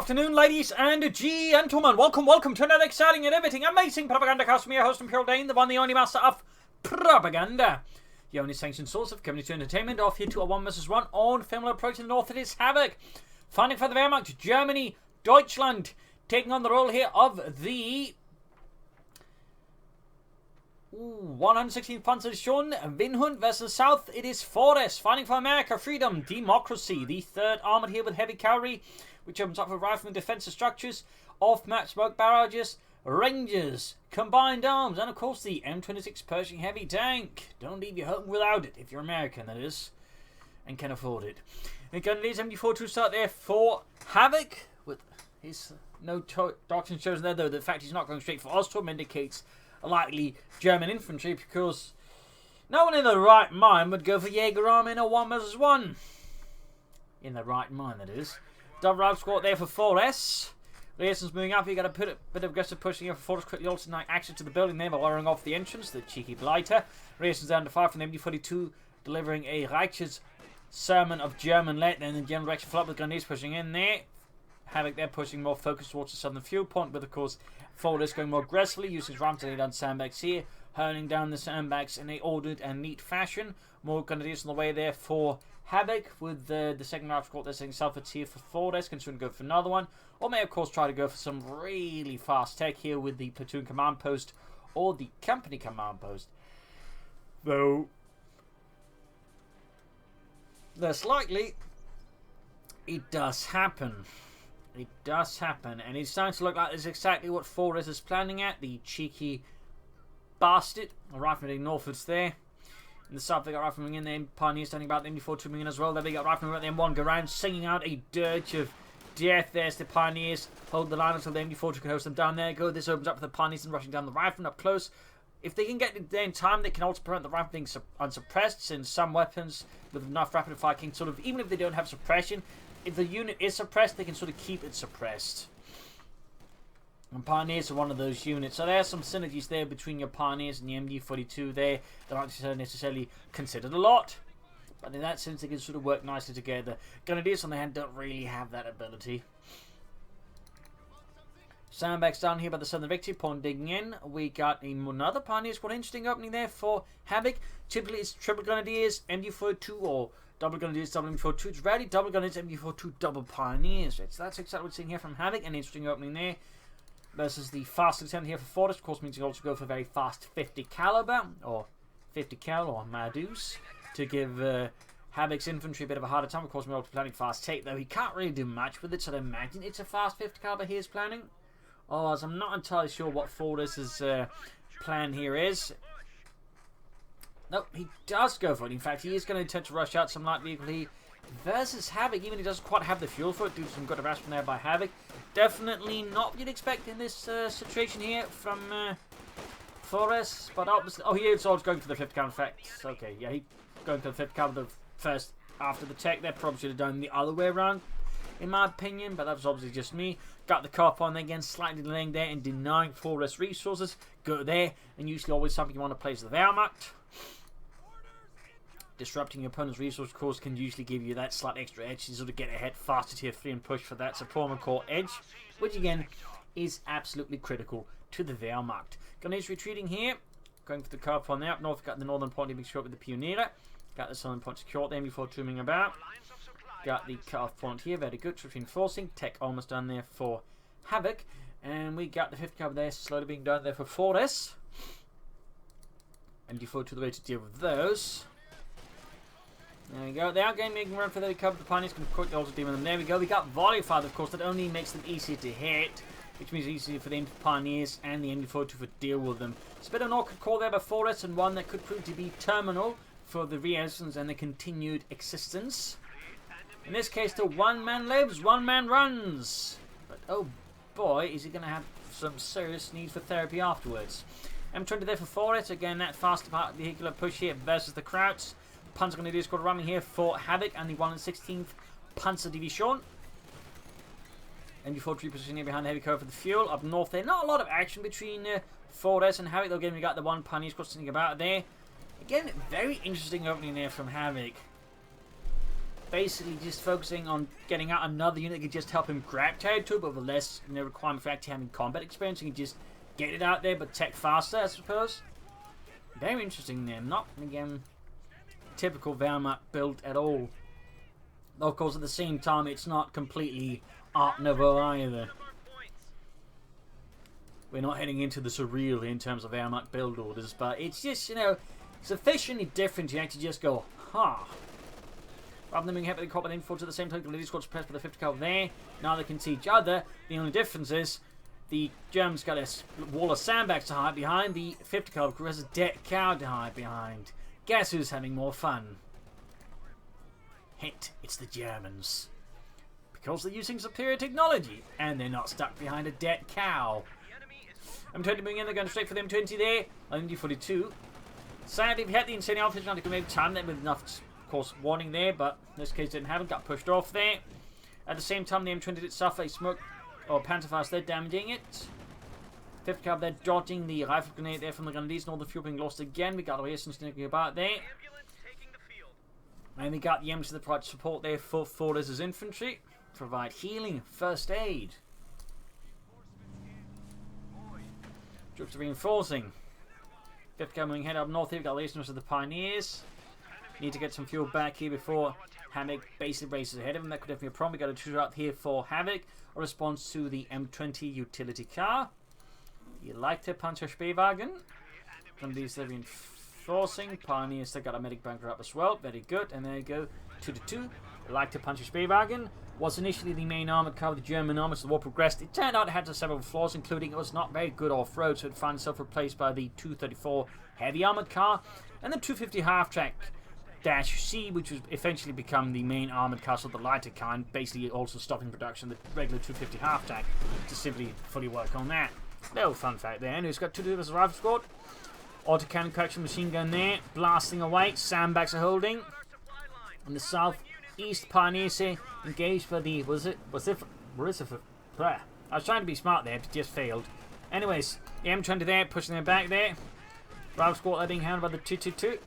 afternoon, ladies and gentlemen. Welcome to another exciting and everything amazing Propagandacast from your host, Imperial Dane, the one, the only master of propaganda. The only sanctioned source of community entertainment. Off here to a 1 vs 1 on Faymonville Approach in the north. It is Havoc. Fighting for the Wehrmacht, Germany, Deutschland. Taking on the role here of the 116th Panzerdivision, Winhund versus South. It is Forest, fighting for America, freedom, democracy. The 3rd Armored here with heavy cavalry, which opens up for rifle and defensive structures, off-map smoke barrages, Rangers, combined arms, and of course the M26 Pershing heavy tank. Don't leave your home without it, if you're American, that is, and can afford it. And Gunlead's MD42 start there for Havoc, with his no doctrine shows there, though the fact he's not going straight for Ostrom indicates a likely German infantry, because no one in the right mind would go for Jaeger army in a 1 vs 1. In the right mind, that is. Double route squad there for 4S. Leeson's moving up. You got a bit of aggressive pushing here for Forest. Quickly alternate access to the building there by wiring off the entrance. The cheeky blighter. Leeson's down to 5 from the MD42, delivering a righteous sermon of German let. Then the general direction flop with Grenadiers pushing in there. Havoc there pushing more focus towards the southern fuel point, with of course Forest going more aggressively, using his ramps to lay down sandbags here, hurling down the sandbags in a ordered and neat fashion. More Grenadiers on the way there for Havoc, with the second round squad they're saying Salford's here for Forest, considering go for another one, or may of course try to go for some really fast tech here with the platoon command post or the company command post. Though less likely, it does happen. It does happen, and it's starting to look like this is exactly what Forest is planning at. The cheeky bastard. Rifleman northwards there. In the south, they got Rifleman in there. Pioneers standing about the MD42 moving in as well. There we got Rifleman at the M1 go around, singing out a dirge of death. There's the Pioneers. Hold the line until the MD42 can host them down there. Go. This opens up for the Pioneers and rushing down the Rifleman up close. If they can get there in time, they can also prevent the Rifleman being unsuppressed, since some weapons with enough rapid fire can sort of, even if they don't have suppression, if the unit is suppressed, they can sort of keep it suppressed. And Pioneers are one of those units. So there are some synergies there between your Pioneers and the MD42 there. They're not necessarily considered a lot, but in that sense they can sort of work nicely together. Grenadiers on the hand don't really have that ability. Sandbags down here by the southern victory point digging in. We got another Pioneer squad. Interesting opening there for Havoc. Typically it's triple Grenadiers, MD42, or double Grenadiers, double MD42. It's rarely double Grenadiers, MD42, double Pioneers. That's exactly what we're seeing here from Havoc. An interesting opening there. Versus the fast attempt here for Forest. Of course means you can also go for very fast 50 caliber, or 50 cal, or Madus, to give Havoc's infantry a bit of a harder time. Of course, we're also planning fast take, though he can't really do much with it, so I imagine it's a fast 50 caliber he is planning. Oh, as I'm not entirely sure what Forest's plan here is. Nope, he does go for it. In fact, he is going to attempt to rush out some light vehicle here versus Havoc, even if he doesn't quite have the fuel for it. Do some good harassment there by Havoc. Definitely not what you'd expect in this situation here from Forest, but obviously, oh, he is also going for the 50 caliber effects. Okay, yeah, he's going for the 50 caliber first after the tech. They probably should have done the other way around, in my opinion, but that was obviously just me. Got the cop on there again, slightly delaying there and denying Forest resources. Go there, and usually always something you want to place the Wehrmacht. Disrupting your opponent's resource course can usually give you that slight extra edge to sort of get ahead faster tier 3 and push for that support core edge, which again is absolutely critical to the Wehrmacht. Grenadiers retreating here, going for the car on there. Up north, got the northern point being secured with the Pioneer. Got the southern point secured there before zooming about. Got the cut-off point here, very good. Reinforcing, tech almost done there for Havoc. And we got the 50 cover there, slowly being done there for Forest. MD42 the way to deal with those. There we go. They are making a run for the cover. The Pioneers can quickly also deal with them. There we go. We got volley fire, of course. That only makes them easier to hit, which means easier for the Pioneers and the MD42 to deal with them. It's a bit of an awkward call there by Forest, and one that could prove to be terminal for the reessence and the continued existence. In this case, the one man lives, one man runs. But oh boy, is he going to have some serious need for therapy afterwards. M20 there for Forest. Again, that fast vehicular push here versus the Krauts. Panzer Grenadier squad running here for Havoc and the 116th Panzer Division. MD43 positioning behind the heavy cover for the fuel. Up north there, not a lot of action between Forest and Havoc. Though again, we got the one Pioneer squad sitting about there. Again, very interesting opening there from Havoc. basically just focusing on getting out another unit that could just help him grab territory, but with less requirement for actually having combat experience. You can just get it out there, but tech faster, I suppose. Very interesting there. Not, again, typical Wehrmacht build at all. Though, of course, at the same time, it's not completely Art Nouveau either. We're not heading into the surreal in terms of Wehrmacht build orders, but it's just, sufficiently different to actually just go, huh. Rather than being heavily combat info at the same time, the lady squad's pressed by the 50 cal there. Now they can see each other. The only difference is the Germans got a wall of sandbags to hide behind. The 50 cal crew has a dead cow to hide behind. Guess who's having more fun? Hint, it's the Germans. Because they're using superior technology, and they're not stuck behind a dead cow. M20 moving in, they're going straight for the M20 there. MD42. Sadly, we had the insane outfit trying to maybe time them with enough, of course, warning there, but in this case didn't happen, got pushed off there. At the same time, the M20 did suffer a smoke or panzerfaust there, damaging it. 5th cab there, dodging the rifle grenade there from the Grenadiers, and all the fuel being lost again. We got away some sneaking about there. And we got the M's to the pride support there for Fordes' infantry. Provide healing, first aid. Troops are reinforcing. 5th cab moving head up north here. We got listeners of the Pioneers. Need to get some fuel back here before Havoc basically races ahead of him. That could definitely be a problem. We got a trooper out here for Havoc. A response to the M20 utility car. You like to punch a Spähwagen. Grenadiers they're reinforcing. Pioneers they got a medic bunker up as well. Very good. And there you go. 2-2. You like to punch a Spähwagen. Was initially the main armoured car of the German army as the war progressed. It turned out it had several flaws, including it was not very good off-road, so it found itself replaced by the 234 heavy armoured car and the 250 half-track -C, which was eventually become the main armoured car, so the lighter kind, basically also stopping production of the regular 250 half-track to simply fully work on that. Little fun fact there. Anyway, it's got 2 versus rifle squad. Autocannon correction machine gun there, blasting away. Sandbags are holding. On the southeast, Pioneers engaged for the I was trying to be smart there, but just failed. Anyways, the M20 there, pushing them back there. Rifle squad are being handled by the 222.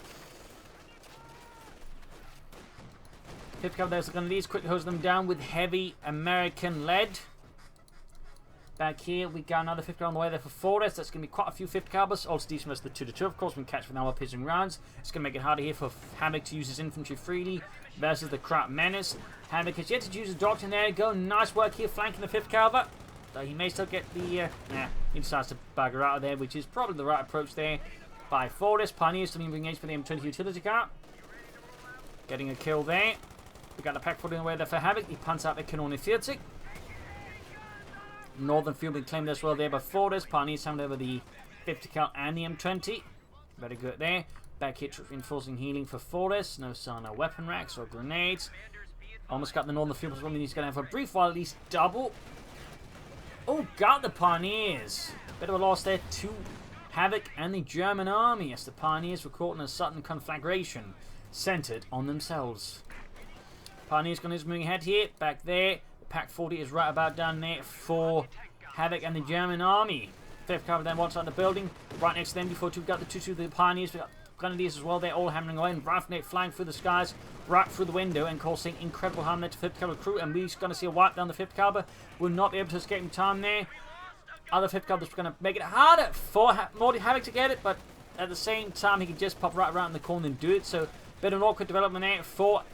5th cab there's the Grenadiers, quickly hose them down with heavy American lead. Back here we got another 5th cab on the way there for Forest. That's going to be quite a few 5th cabers. Also decent as the 2-2, of course, we can catch with our piercing rounds. It's going to make it harder here for Havoc to use his infantry freely versus the Crap Menace. Havoc has yet to use his doctrine. There you go. Nice work here flanking the 5th caber. Though he may still get the... he decides to bugger out of there, which is probably the right approach there by Forest. Pioneers still being engaged for the M20 utility car. Getting a kill there. We got the pack putting away there for Havoc. He punts out the Kanone 40. Northern field being claimed as well there by Fordes. Pioneers handled over the 50 cal and the M20. Very good there. Back here, reinforcing healing for Fordes. No sign of weapon racks or grenades. Almost got the northern field as well. He's going to have a brief while at least double. Oh, got the Pioneers. Bit of a loss there to Havoc and the German army as the Pioneers were caught in a sudden conflagration centered on themselves. Pioneers moving ahead here. Back there. Pack 40 is right about down there for Havoc and the German army. 5th cavalry then one side of the building. Right next to them before we've got the 2-2 the Pioneers. We've got Grenadiers as well. They're all hammering away. And Rifle flying through the skies, right through the window and causing incredible harm there to 5th cavalry crew. And we're going to see a wipe down the 5th cavalry. Will not be able to escape in time there. Other 5th cavalry is going to make it harder for Morty Havoc to get it. But at the same time, he can just pop right around the corner and do it. So, bit of an awkward development there for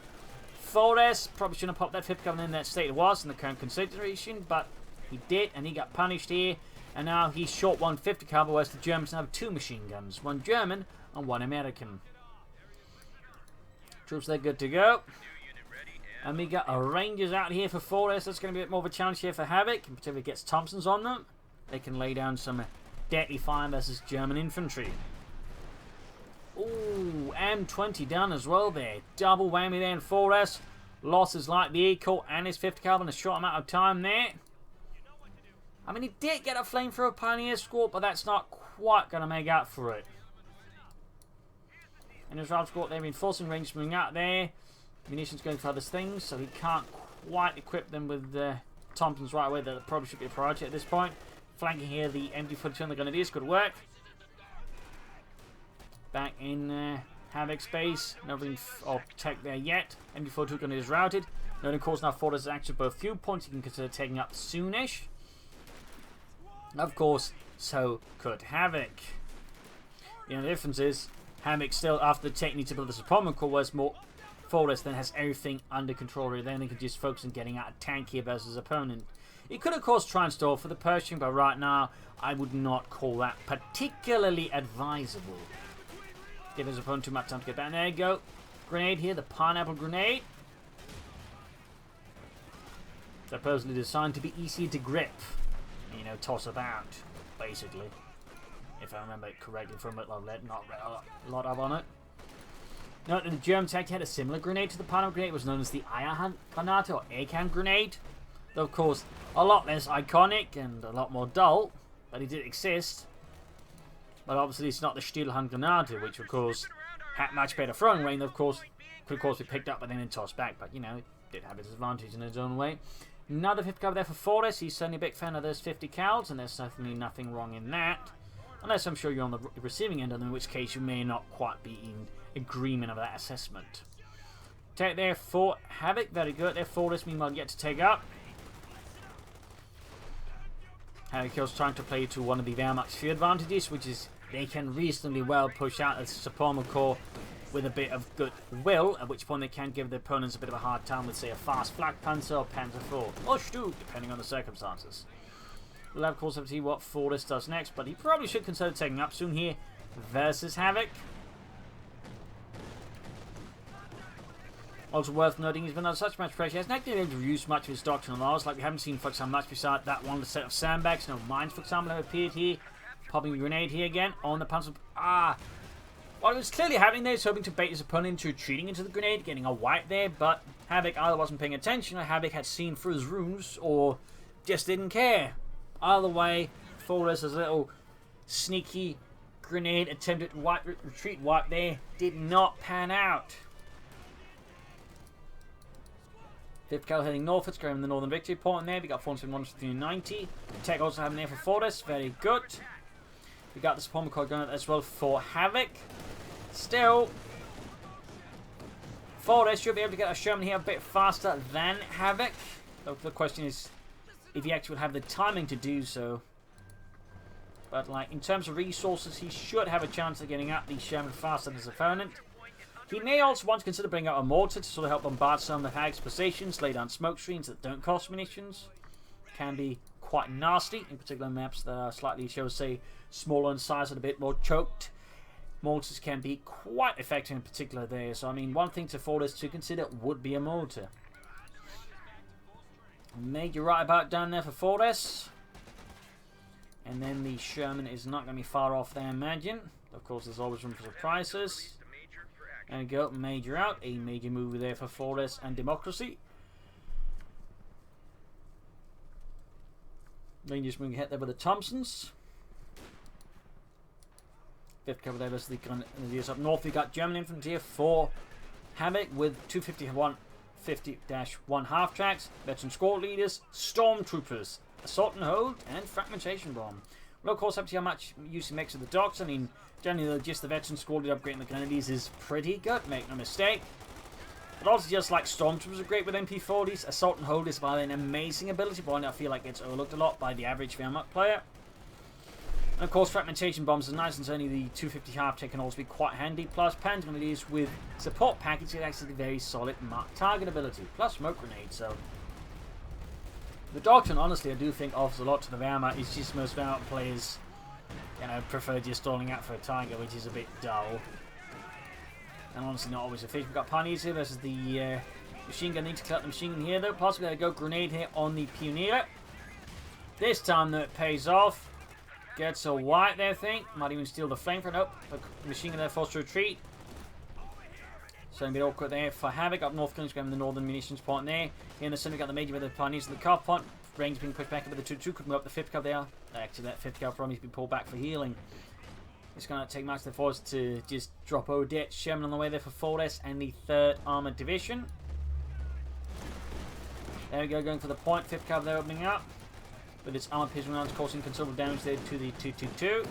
Fordes. Probably shouldn't have popped that 5th cavalry in that state it was in the current consideration, but he did, and he got punished here. And now he's short 150 cavalry, whereas the Germans now have 2 machine guns, 1 German and 1 American. Troops there good to go. And we got a Rangers out here for Fordes. That's going to be a bit more of a challenge here for Havoc, particularly gets Thompsons on them. They can lay down some deadly fire versus German infantry. Ooh, M20 done as well there. Double whammy there in 4S. Losses like the Eco and his 5th cavalry in a short amount of time there. I mean, he did get a flamethrower Pioneer squad, but that's not quite going to make out for it. And his Ralph squad, they're reinforcing range moving out there. Munitions going for other things, so he can't quite equip them with Thompsons right away. That probably should be a priority at this point. Flanking here, the MG42 and the Grenadiers could work. Back in Havoc's base. Nothing of tech there yet. MD42 gun is routed. Note, of course, now Fortress is actually both fuel points you can consider taking up soonish. Of course, so could Havoc. The only difference is Havoc still, after the tech needs to build this apartment core, whereas more Fortress then has everything under control. Then they can just focus on getting out a tank here versus his opponent. He could, of course, try and stall for the Pershing, but right now, I would not call that particularly advisable. Give his opponent too much time to get back. There you go. Grenade here, the pineapple grenade. Supposedly designed to be easy to grip. You know, toss about, basically. If I remember it correctly from it, not a lot of on it. Note that the Germans actually had a similar grenade to the pineapple grenade. It was known as the Eierhandgranate or egg-hand grenade. Though, of course, a lot less iconic and a lot more dull. But it did exist. But obviously it's not the Stielhandgranate, which of course had much better throwing range. Of course, could of course be picked up but then tossed back. But, you know, it did have its advantage in its own way. Another 50 cal there for Fortress. He's certainly a big fan of those 50 cals, and there's certainly nothing wrong in that. Unless I'm sure you're on the receiving end, in which case you may not quite be in agreement of that assessment. Take there for Havoc. Very good. There Fortress, meanwhile, yet to take up. Havoc was trying to play to one of the Wehrmacht's few advantages, which is they can reasonably well push out a support core with a bit of goodwill, at which point they can give their opponents a bit of a hard time with, say, a fast Flak Panzer or Panzer IV, or Stu, depending on the circumstances. We'll have, of course, to see what Fortress does next, but he probably should consider taking up soon here versus Havoc. Also worth noting, he's been under such much pressure, he hasn't actually been able to use much of his doctrine laws, like we haven't seen, for example, much beside that one set of sandbags. No mines, for example, have appeared here. Popping a grenade here again on the Panzer. What was clearly happening there is hoping to bait his opponent into retreating into the grenade, getting a wipe there, but Havoc either wasn't paying attention, or Havoc had seen through his runes, or just didn't care. Either way, Fortress' little sneaky grenade attempted retreat wipe there did not pan out. 5th cal heading northwards, going the northern victory point there. We got 490. Tech also having there for Fortress, very good. We got the support core going as well for Havoc. Still, Fortress should be able to get a Sherman here a bit faster than Havoc. The question is if he actually will have the timing to do so. But like in terms of resources, he should have a chance of getting up the Sherman faster than his opponent. He may also want to consider bringing out a mortar to sort of help bombard some of Havoc's positions, lay down smoke screens that don't cost munitions. Can be quite nasty, in particular maps that are slightly, shall we say, smaller in size and a bit more choked. Mortars can be quite effective in particular there, so I mean one thing to Fortress to consider would be a mortar. Major right about down there for Fortress. And then the Sherman is not going to be far off there, I imagine. Of course, there's always room for surprises. There we go, major out. A major move there for Fortress and Democracy. Rangers moving ahead there with the Thompsons. 5th cover there versus the Grenadiers up north. We got German Infantry here for Havoc with 250-1 half tracks, veteran squad leaders, stormtroopers, assault and hold, and fragmentation bomb. Well, of course, up to how much use he makes of the docks. I mean, generally, just the veteran squad leader upgrading the Grenadiers is pretty good, make no mistake. But also, just like stormtroopers are great with MP40s, assault and hold is by an amazing ability, but I feel like it's overlooked a lot by the average Wehrmacht player. And of course, fragmentation bombs are nice, and certainly the 250 half tech can also be quite handy. Plus, Panzer Grenadiers with support package is actually very solid mark target ability, plus smoke grenades. So the doctrine, honestly, I do think offers a lot to the Wehrmacht. It's just most Wehrmacht players, you know, prefer just stalling out for a target, which is a bit dull. And honestly, not always efficient. We've got Pioneers here versus the machine gun. Need to collect the machine gun here, though. Possibly go grenade here on the Pioneer. This time, though, it pays off. Gets a white there, I think. Might even steal the flamethrower. Nope. The machine gun there forced to retreat. So a bit awkward there for Havoc. Up north, going to the northern munitions point there. Here in the center, we got the major with the Pioneers and the car point. Range being pushed back up with the 2-2. Could move up the 5th cover there. Actually, that 5th cover probably has been pulled back for healing. It's going to take much of the force to just drop Odette. Sherman on the way there for Fortress and the 3rd Armoured Division. There we go, going for the point. 5th cover there opening up. With its armoured pistol rounds causing considerable damage there to the 2-2-2.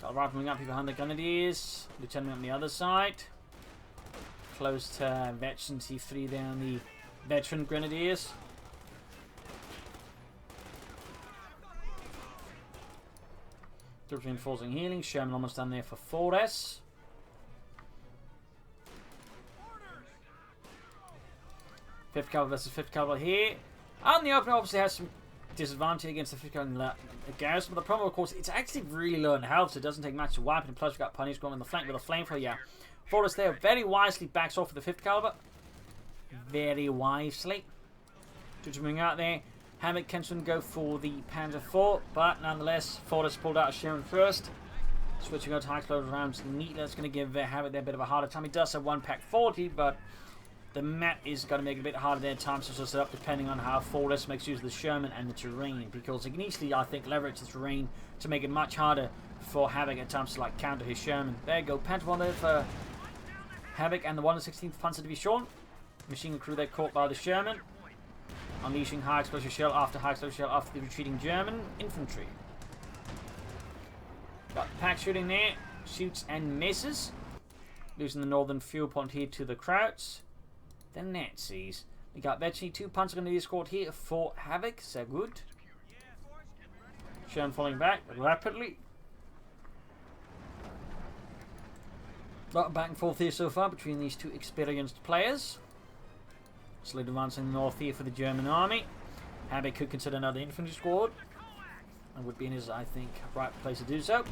Got a rifleman up here behind the Grenadiers. Lieutenant on the other side. Close to Veteran C3 down the Veteran Grenadiers. Troops reinforcing healing. Sherman almost done there for 4S. Fifth cavalry versus fifth cavalry here. And the opener obviously has some disadvantage against the fifth cavalry garrison. But the problem, of course, it's actually really low in health, so it doesn't take much to wipe it. And plus, we've got punish going on the flank with a flamethrower. Yeah, 4S there very wisely backs off with the fifth cavalry. Very wisely. Just moving out there. Havoc can go for the Panzer IV, but nonetheless, 4S pulled out of Sherman first. Switching out to high explosive rounds neatly. That's going to give Havoc there a bit of a harder time. He does have one pack 40, but the map is going to make it a bit harder there at times to set up, depending on how 4S makes use of the Sherman and the terrain, because he can easily, I think, leverage the terrain to make it much harder for Havoc at times to like counter his Sherman. There you go, Panther 1 there for Havoc and the 116th Panzer Division. Machine gun crew there caught by the Sherman. Unleashing high explosive shell after the retreating German infantry. Got the pack shooting there. Shoots and misses. Losing the northern fuel point here to the Krauts. The Nazis. We got eventually 2 Panzer Grenadiers squad here for Havoc. So good. Sherman falling back rapidly. Lot of back and forth here so far between these two experienced players. Slowly advancing north here for the German army. Havoc could consider another infantry squad. And would be in his, I think, right place to do so.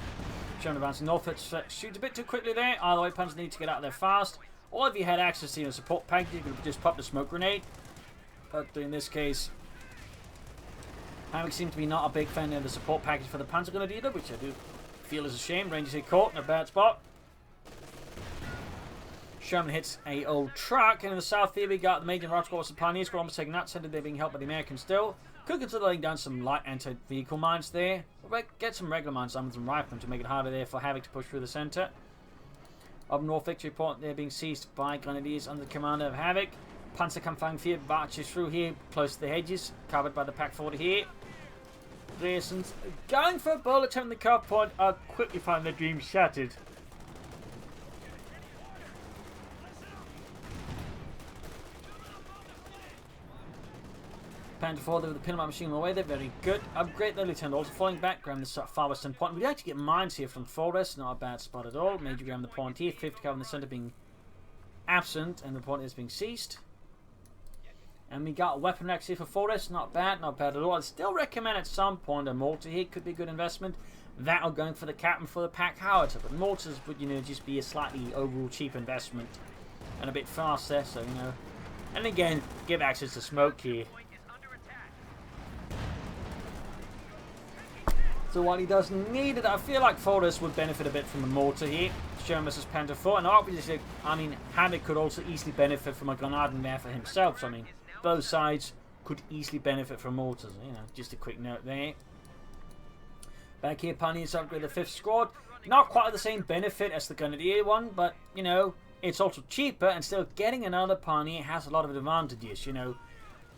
Sherman advancing north. Shoots a bit too quickly there. Either way, Panzers need to get out there fast. Or if you had access to a support package, you could just pop the smoke grenade. But in this case, Havoc seems to be not a big fan of the support package for the Panzer Grenadier, which I do feel is a shame. Rangers get caught in a bad spot. Sherman hits a old truck, and in the south here we got the Major Rock Squad, the Pioneer Squad almost taking that center. They're being helped by the Americans still. Could consider laying down some light anti-vehicle mines there. But get some regular mines done with some riflemen to make it harder there for Havoc to push through the center. Up north, victory point they're being seized by Grenadiers under the command of Havoc. Panzerkampfwagen 4 marches through here, close to the hedges, covered by the Pack 40 here. Grierson's going for a bullet attempt in the cover point, are quickly find their dreams shattered. Panther 4 with the Pinamar machine on the way, they're very good. Upgrade the Lieutenant also falling back, grabbing the far western point. We actually get mines here from 4S, not a bad spot at all. Major grabbing the point here, 50 cover in the center being absent, and the point is being seized. And we got a weapon racks here for 4S, not bad at all. I'd still recommend at some point a mortar here, could be a good investment. That or going for the Captain for the Pack Howitzer, but mortars would, you know, just be a slightly overall cheap investment. And a bit faster, so, you know. And again, give access to smoke here. So while he doesn't need it, I feel like 4S would benefit a bit from a mortar here. Sherman versus Panther 4. And obviously, I mean, Havoc could also easily benefit from a Grenadier for himself. So, I mean, both sides could easily benefit from mortars. You know, just a quick note there. Back here, Pioneers upgrade the 5th squad. Not quite the same benefit as the Grenadier one, but, you know, it's also cheaper. And still, getting another Pioneer has a lot of advantages, you know.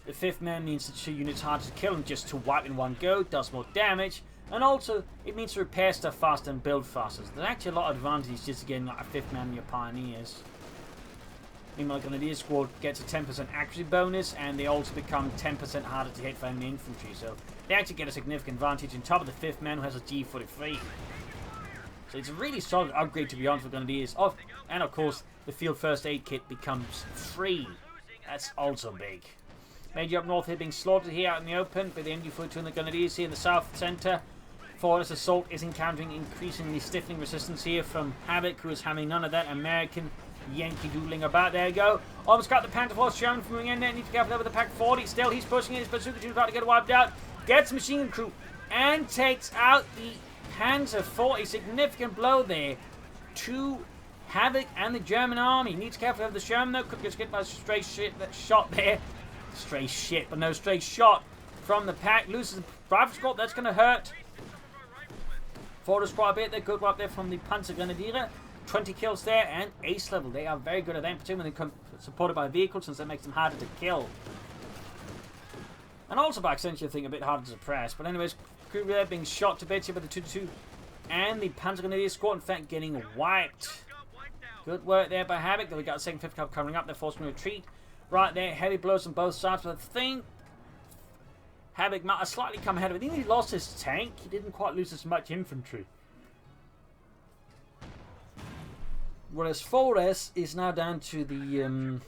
The 5th man means the 2 units harder to kill and just to wipe in one go, does more damage. And also, it means to repair stuff faster and build faster. So there's actually a lot of advantages just to getting like a 5th man in your Pioneers. Meanwhile, the Grenadier squad gets a 10% accuracy bonus, and they also become 10% harder to hit for enemy infantry. So they actually get a significant advantage on top of the 5th man who has a G43. So it's a really solid upgrade, to be honest, for Grenadiers. Oh, and of course, the field first aid kit becomes free. That's also big. Major up north here being slaughtered here out in the open by the MG42 and the Grenadiers here in the south centre. 4S assault is encountering increasingly stiffening resistance here from Havoc, who is having none of that American Yankee doodling about. There you go. Almost got the Panther 4 Sherman from moving in there. Needs to be careful over the Pack 40. Still, he's pushing it. His Bazooka 2 is about to get wiped out. Gets machine gun crew and takes out the Panzer 4. A significant blow there to Havoc and the German army. Needs to be careful over the Sherman though. Could just get by a stray shot there. Stray shit, but no stray shot from the Pack. Loses the rifle squad. That's going to hurt. 4S quite a bit. They're good right there from the Panzer Grenadier. 20 kills there and ace level. They are very good at that, particularly when they come supported by vehicles, since that makes them harder to kill. And also by extension, I think a bit harder to suppress. But anyways, crew there being shot to bits here by the 2-2 And the Panzer Grenadier squad, in fact, getting wiped. Good work there by Havoc. Then we got a second, fifth cav coming up. They're forced to retreat. Right there, heavy blows on both sides. But I think Havoc might have slightly come ahead of it. I think he lost his tank. He didn't quite lose as much infantry. Whereas 4S is now down to the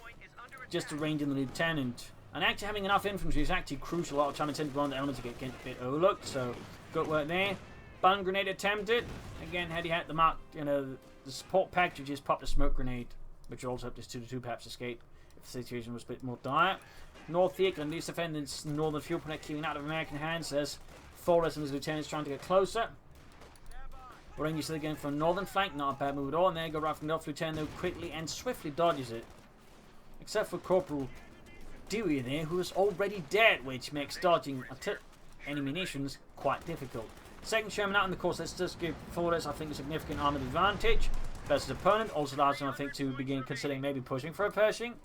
just the range in the lieutenant. And actually having enough infantry is actually crucial. A lot of time intended on the elements to get a bit overlooked. So good work there. Bun grenade attempted. Again, had he had the mark, the support pack, you just popped a smoke grenade, which also helped his 2-2 perhaps escape if the situation was a bit more dire. North here, going to defend this northern fuel plant, keeping out of American hands as 4S and his lieutenants trying to get closer. Rangers again from northern flank, not a bad move at all. And there you go, right from the off lieutenant, who quickly and swiftly dodges it. Except for Corporal Dewey there, who is already dead, which makes dodging any munitions quite difficult. Second Sherman out, and of course, let's just give 4S, I think, a significant armoured advantage versus opponent. Also allows them, I think, to begin considering maybe pushing for a Pershing.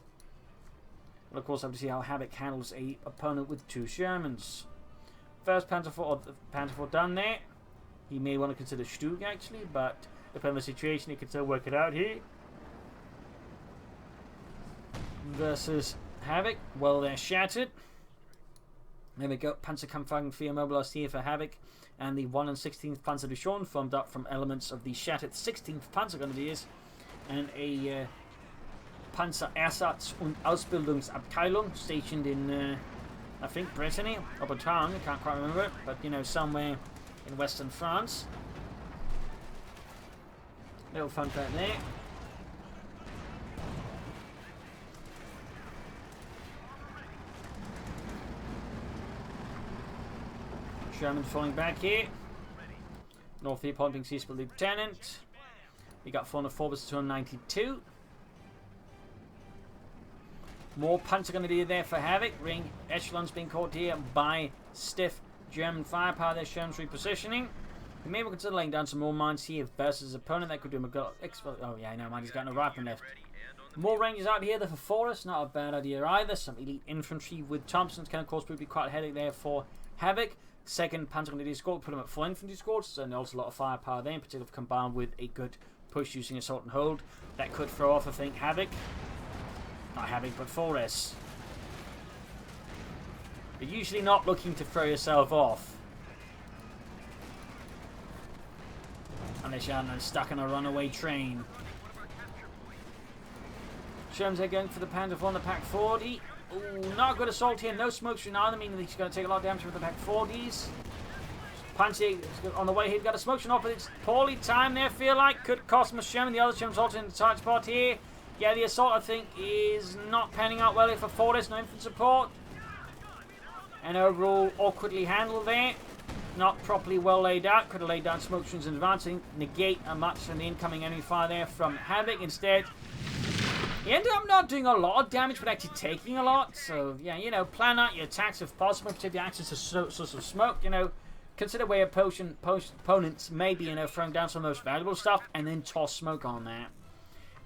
But of course, I have to see how Havoc handles a opponent with 2 Shermans. First Panzer IV done there. He may want to consider Stug actually, but depending on the situation, he can still work it out here. Versus Havoc. Well, they're shattered. There we go. Panzerkampfwagen 4 mobilized here for Havoc. And the 1 and 16th Panzerdivision formed up from elements of the shattered 16th Panzergrenadiers and a Panzerersatz- und Ausbildungsabteilung stationed in, I think, Brittany or Bretagne, I can't quite remember it, but somewhere in western France. Little fun fact there. Sherman falling back here. North here pointing seized by Lieutenant. We got 404 versus 292. More Panzer Grenadier there for Havoc. Ring echelons being caught here by stiff German firepower. Their Sherman's repositioning. We may consider laying down some more mines here versus his opponent. That could do him a good. Oh yeah, no mind. He's got no rifle left. More Rangers out here there for Forrest. Not a bad idea either. Some elite infantry with Thompsons can of course be quite a headache there for Havoc. Second Panzer Grenadier squad, put him at full infantry squads, and also a lot of firepower there, in particular combined with a good push using assault and hold. That could throw off, I think, Havoc. Not Havoc, but 4S. You're usually not looking to throw yourself off. Unless you're stuck in a runaway train. Shermans are going for the Panzer IV on the Pack 40. Ooh, not a good assault here. No smoke screen either, meaning he's going to take a lot of damage with the Pack 40s. Panzer on the way here, got a smoke screen off, but it's poorly timed there, feel like. Could cost him a Sherman. The other Sherman's also in the tight spot here. Yeah, the assault, I think, is not panning out well here for Fortis. No infantry support. And overall, awkwardly handled there. Not properly well laid out. Could have laid down smoke screens in advance to negate much from the incoming enemy fire there from Havoc. Instead, he ended up not doing a lot of damage, but actually taking a lot. So, yeah, plan out your attacks if possible. Particularly access to source of smoke, Consider where opponents may be, throwing down some of the most valuable stuff, and then toss smoke on that.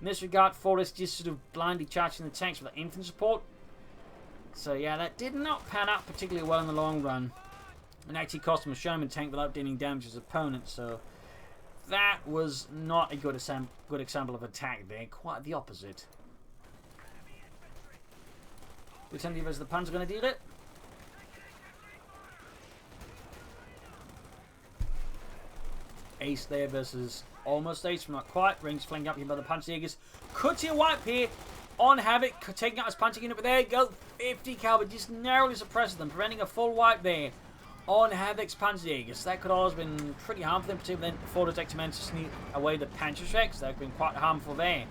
In this regard, Forrest just sort of blindly charging the tanks with the infantry support. So, yeah, that did not pan out particularly well in the long run. And actually cost him a Sherman tank without dealing damage to his opponent. So, that was not a good example of attack there. Quite the opposite. Lieutenant versus the Panzer going to deal it. Ace there versus almost ace, not quite. Rings flanking up here by the Panzerjägers. Could see a wipe here on Havoc, taking out his Panzer unit, but there you go. 50 cavalry just narrowly suppresses them, preventing a full wipe there on Havoc's Panzerjägers. That could always have been pretty harmful, in particular then before the actually managed to sneak away the Panzerschrecks. That would have been quite harmful there.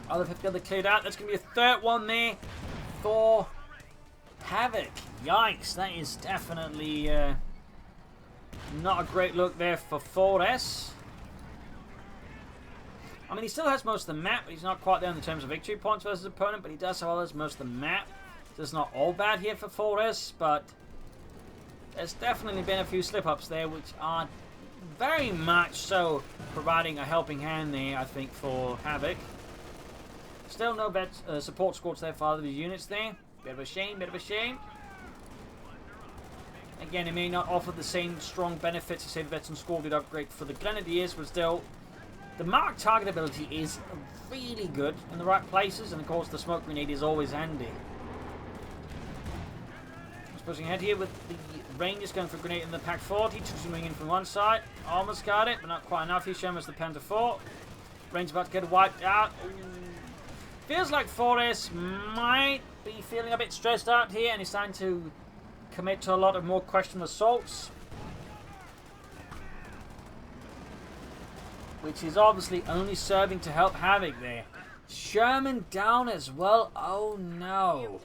Other 50 other cleared out. That's going to be a third one there for Havoc. Yikes, that is definitely not a great look there for 4S. I mean, he still has most of the map, but he's not quite there in terms of victory points versus opponent, but he does have others, most of the map. So it's not all bad here for 4S, but there's definitely been a few slip-ups there, which are very much so providing a helping hand there, I think, for Havoc. Still no bad support squads there for other units there. Bit of a shame, bit of a shame. Again, it may not offer the same strong benefits as say the veteran scalded upgrade for the Grenadiers, but still, the mark target ability is really good in the right places, and of course the smoke grenade is always handy. Pushing ahead here with the Rangers going for a grenade in the Pack 40, moving in from one side. Almost got it, but not quite enough. He's shown us the Panther 4. Rangers about to get wiped out. Ooh. Feels like 4S might be feeling a bit stressed out here, and he's starting to commit to a lot of more questionable assaults, which is obviously only serving to help Havoc there. Sherman down as well. Oh no.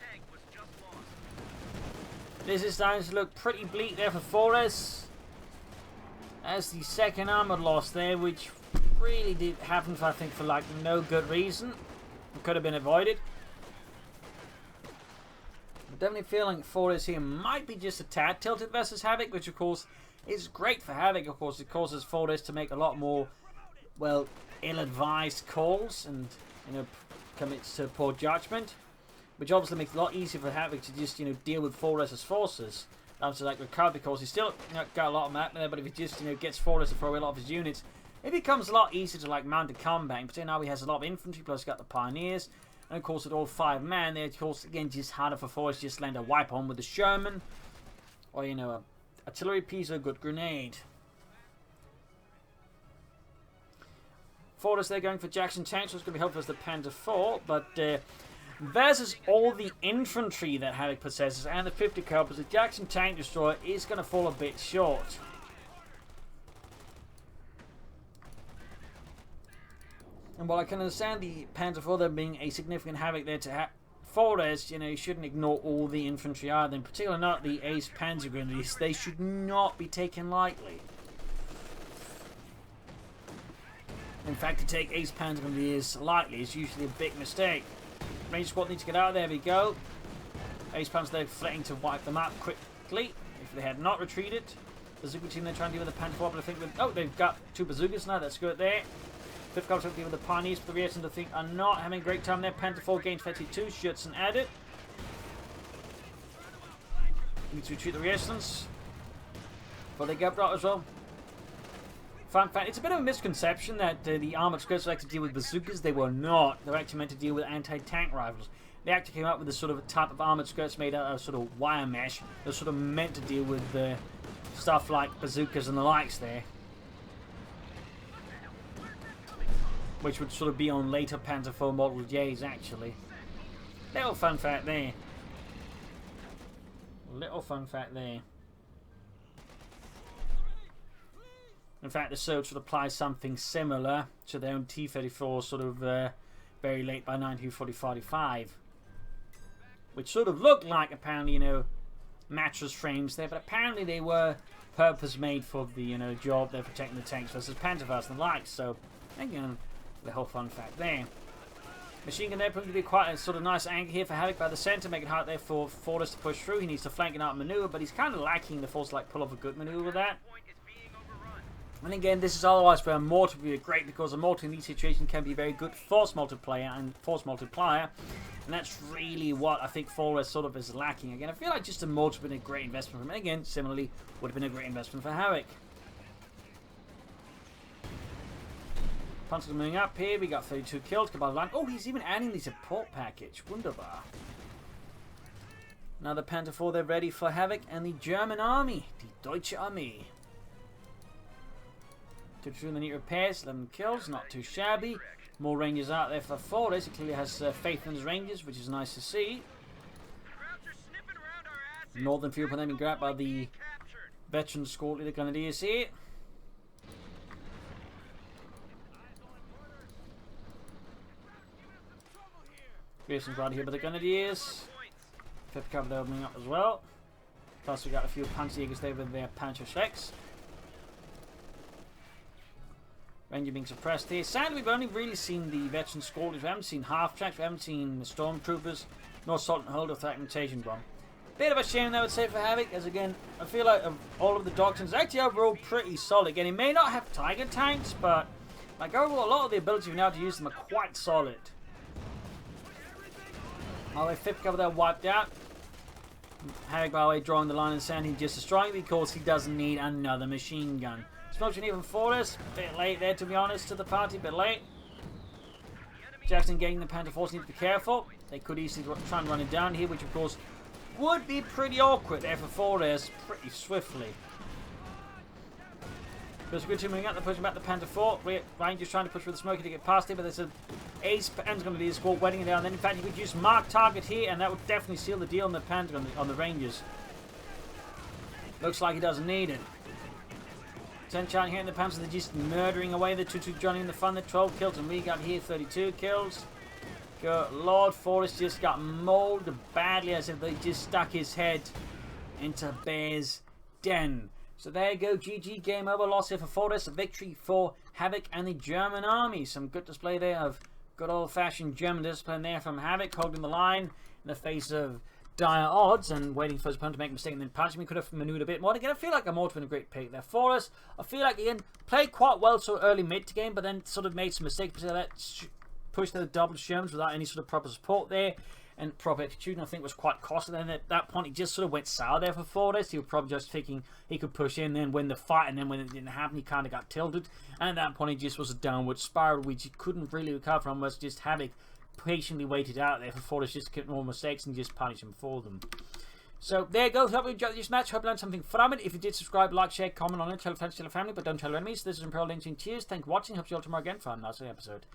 This is starting to look pretty bleak there for 4S. As the second armor loss there, which really did happen, I think, for like no good reason. It could have been avoided. But definitely feeling 4S here might be just a tad tilted versus Havoc, which of course is great for Havoc. Of course, it causes 4S to make a lot more, well, ill-advised calls and, you know, commits to poor judgment, which obviously makes it a lot easier for Havoc to just, you know, deal with 4S's forces. Obviously, like with Cub, because he's still got a lot of map there, but if he just, you know, gets 4S to throw away a lot of his units, it becomes a lot easier to, like, mount a combat. But now he has a lot of infantry, plus he's got the Pioneers, and of course, with all 5 man there, of course, again, just harder for 4S to just land a wipe on with the Sherman, or, you know, a artillery piece or a good grenade. 4S they're going for Jackson tanks, so it's going to be helpful as the Panther 4, but versus all the infantry that Havoc possesses and the 50 calibers, the Jackson tank destroyer is going to fall a bit short. And while I can understand the Panther 4 there being a significant Havoc there to 4S, you know, you shouldn't ignore all the infantry either, in particular not the Ace Panzer Grenadiers. They should not be taken lightly. In fact, to take Ace Panzer Grenadiers lightly is usually a big mistake. Ranger squad needs to get out. There we go. Ace Panzer they're threatening to wipe them out quickly if they had not retreated. Bazooka team they're trying to deal with the Panther 4, but I think with, oh, they've got 2 bazookas now. That's good there. 5th Corps trying to deal with the Pioneers, but the Reactions I think are not having a great time there. Panther 4 gains 32, Schützen added. Need to retreat the Reactions. But they get brought as well. Fun fact, it's a bit of a misconception that the armored skirts were actually to deal with bazookas. They were not. They were actually meant to deal with anti-tank rifles. They actually came up with this sort of type of armored skirts made out of sort of wire mesh. They're sort of meant to deal with stuff like bazookas and the likes there, which would sort of be on later Panther 4 Model J's actually. Little fun fact there. Little fun fact there. In fact, the Soviets would apply something similar to their own T-34 sort of very late by 1940-45. Which sort of looked like, apparently, you know, mattress frames there, but apparently they were purpose-made for the, you know, job they're protecting the tanks versus Panzerfaust and the like. So, again, the whole fun fact there. Machine gun there proving to be quite a sort of nice anchor here for Havoc by the centre, making it hard there for 4S to push through. He needs to flank and out maneuver, but he's kind of lacking the force to like pull off a good maneuver with that. And again, this is otherwise where a mortar would be great, because a mortar in these situations can be very good force multiplier, and that's really what I think 4S sort of is lacking. Again, I feel like just a mortar would have been a great investment for him, and again, similarly, would have been a great investment for Havoc. Panzers moving up here, we got 32 kills, Cabal line. Oh, he's even adding the support package. Wunderbar. Now the Panther 4, they're ready for Havoc and the German army, die Deutsche Armee. 2 in the neat repairs, 11 kills, not too shabby. More Rangers out there for 4S. He clearly has faith in his Rangers, which is nice to see. Northern field being grabbed by the veteran squad leader Grenadiers here. Pearson's right here by the Grenadiers. 5th cover they're opening up as well. Plus we got a few Panzerjägers there with their Panzerschrecks. Ranger being suppressed here. Sadly, we've only really seen the veteran squad. We haven't seen half-tracks, we haven't seen the stormtroopers, nor Assault and Hold or Fragmentation Bomb. Bit of a shame, I would say, for Havoc, as again, I feel like of all of the doctrines, actually overall pretty solid. Again, he may not have Tiger tanks, but like overall, a lot of the ability now to use them are quite solid. Oh, their 5th cover there wiped out. Havoc, by the way, drawing the line and saying he's just destroying because he doesn't need another machine gun. Smoking even Forest, a bit late there to be honest to the party, a bit late. Jackson getting the Panther Force, need to be careful. They could easily try and run it down here, which of course would be pretty awkward there for Forest pretty swiftly. There's a good team moving out, they're pushing back the Panther 4. Rangers trying to push through the smoker to get past it, but there's an ace end's going to be the squad wetting it down. Then in fact you could use mark target here, and that would definitely seal the deal on the Panther on the Rangers. Looks like he doesn't need it. 10 shot here in the Panthers, they're just murdering away the 2-2 Johnny in the fun. The 12 kills, and we got here 32 kills. Good Lord, Forrest just got mauled badly as if they just stuck his head into Bear's den. So there you go, GG, game over, loss here for Forrest, a victory for Havoc and the German army. Some good display there of good old-fashioned German discipline there from Havoc, holding the line in the face of dire odds and waiting for his opponent to make a mistake and then punching. He could have maneuvered a bit more. Again, I feel like I'm also in a great pick there. Forrest, I feel like again played quite well so early mid game, but then sort of made some mistakes. So that pushed the double Shermans without any sort of proper support there. And proper execution, I think, was quite costly. And at that point, it just sort of went sour there for Forrest. He was probably just thinking he could push in, then win the fight, and then when it didn't happen, he kind of got tilted. And at that point, it just was a downward spiral, which he couldn't really recover from. Was just Havoc patiently waited out there for Forrest just to get more mistakes and just punish him for them. So there you go. Hope you enjoyed this match. Hope you learned something from it. If you did, subscribe, like, share, comment on it. Tell friends, tell family, but don't tell your enemies. This is Imperial Lynching. Cheers. Thank you for watching. Hope you all tomorrow again for another episode